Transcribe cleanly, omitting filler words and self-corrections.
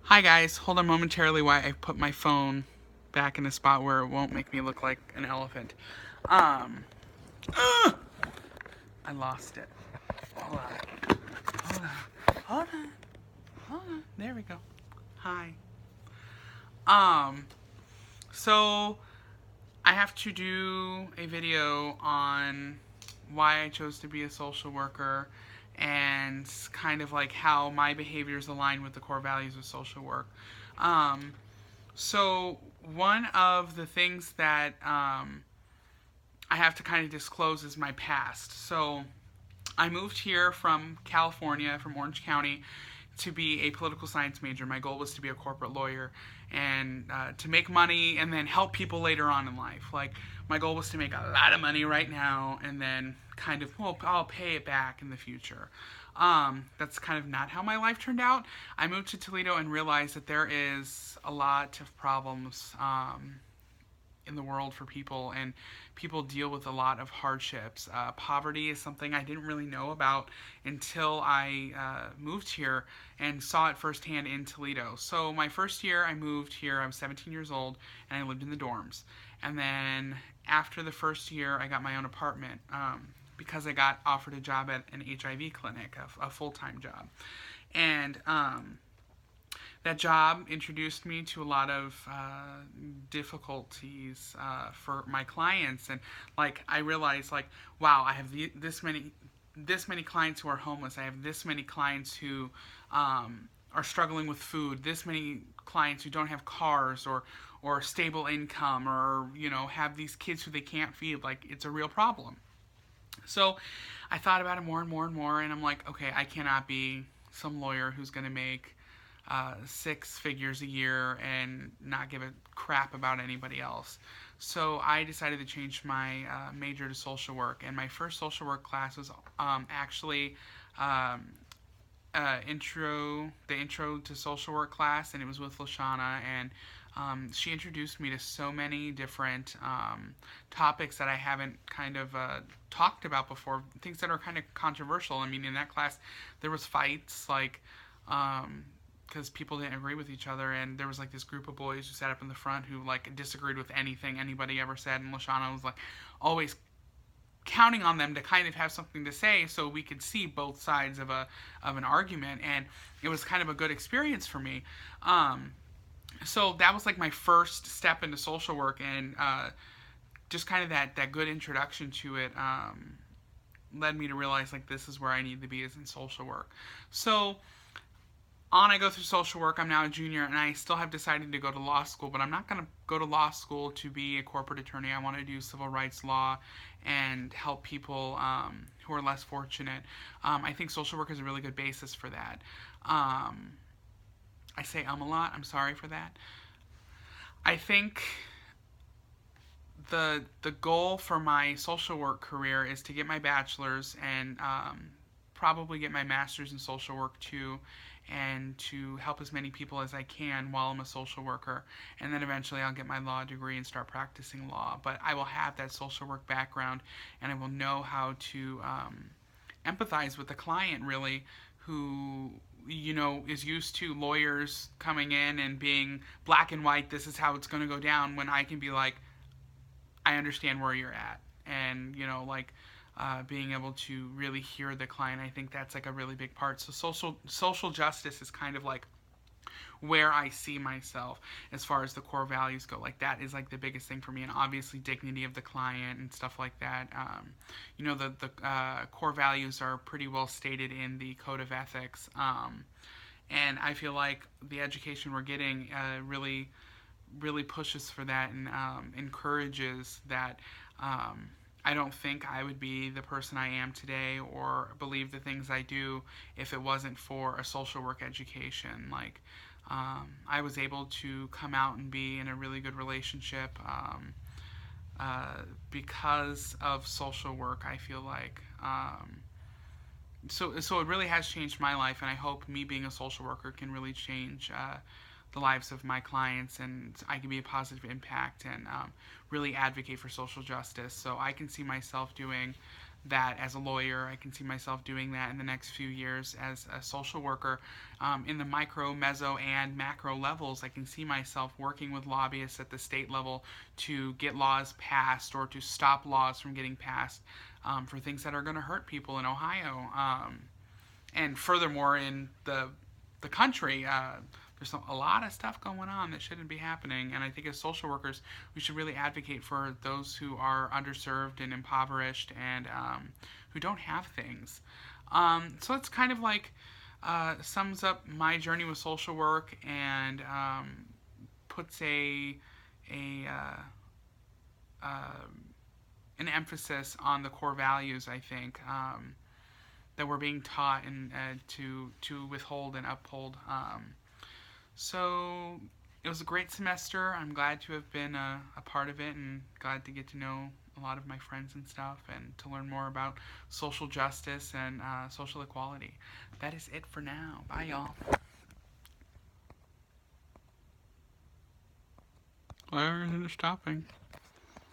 Hi guys, hold on momentarily while I put my phone back in a spot where it won't make me look like an elephant. Um, I lost it. Hold on, hold on, hold on, hold on. There we go. Hi. Um, so I have to do a video on why I chose to be a social worker and kind of like how my behaviors align with the core values of social work. Um, So one of the things that I have to kind of disclose is my past. So I moved here from California, from Orange County, to be a political science major. My goal was to be a corporate lawyer and to make money and then help people later on in life. Like, my goal was to make a lot of money right now and then kind of, well, I'll pay it back in the future. That's kind of not how my life turned out. I moved to Toledo and realized that there is a lot of problems in the world for people, and people deal with a lot of hardships. Poverty is something I didn't really know about until I moved here and saw it firsthand in Toledo. So my first year I moved here, I was 17 years old, and I lived in the dorms. And then after the first year, I got my own apartment because I got offered a job at an HIV clinic, a full-time job. And that job introduced me to a lot of difficulties for my clients, and like I realized, like, wow, I have this many clients who are homeless. I have this many clients who are struggling with food. This many clients who don't have cars or stable income, or have these kids who they can't feed. Like, it's a real problem. So I thought about it more and more and more, and I'm like, okay, I cannot be some lawyer who's going to make six figures a year and not give a crap about anybody else. So I decided to change my major to social work, and my first social work class was actually um, the intro to social work class, and it was with Lashana, and she introduced me to so many different topics that I haven't kind of talked about before, things that are kind of controversial. I mean, in that class, there was fights, like, because people didn't agree with each other, and there was like this group of boys who sat up in the front who like disagreed with anything anybody ever said, and Lashana was like always counting on them to kind of have something to say so we could see both sides of an argument, and it was kind of a good experience for me. So that was like my first step into social work, and just kind of that good introduction to it led me to realize, like, this is where I need to be, is in social work. So on I go through social work. I'm now a junior, and I still have decided to go to law school, but I'm not going to go to law school to be a corporate attorney. I want to do civil rights law and help people who are less fortunate. I think social work is a really good basis for that. I say a lot. I'm sorry for that. I think the goal for my social work career is to get my bachelor's and probably get my master's in social work too, and to help as many people as I can while I'm a social worker. And then eventually I'll get my law degree and start practicing law. But I will have that social work background, and I will know how to empathize with the client, really, who is used to lawyers coming in and being black and white, this is how it's going to go down, when I can be like, I understand where you're at, and like being able to really hear the client. I think that's like a really big part. So social justice is kind of like where I see myself as far as the core values go. Like, that is like the biggest thing for me, and obviously dignity of the client and stuff like that. The core values are pretty well stated in the code of ethics, and I feel like the education we're getting really pushes for that, and encourages that. I don't think I would be the person I am today or believe the things I do if it wasn't for a social work education. Like, I was able to come out and be in a really good relationship because of social work, I feel like. So it really has changed my life, and I hope me being a social worker can really change the lives of my clients, and I can be a positive impact and really advocate for social justice. So I can see myself doing that as a lawyer. I can see myself doing that in the next few years as a social worker. In the micro, meso, and macro levels, I can see myself working with lobbyists at the state level to get laws passed or to stop laws from getting passed for things that are going to hurt people in Ohio. And furthermore, in the country, there's a lot of stuff going on that shouldn't be happening. And I think as social workers, we should really advocate for those who are underserved and impoverished and who don't have things. So it's kind of like sums up my journey with social work and puts an emphasis on the core values, I think, that we're being taught and to withhold and uphold. So it was a great semester. I'm glad to have been a part of it and glad to get to know a lot of my friends and stuff and to learn more about social justice and social equality. That is it for now. Bye, y'all. Why isn't it stopping?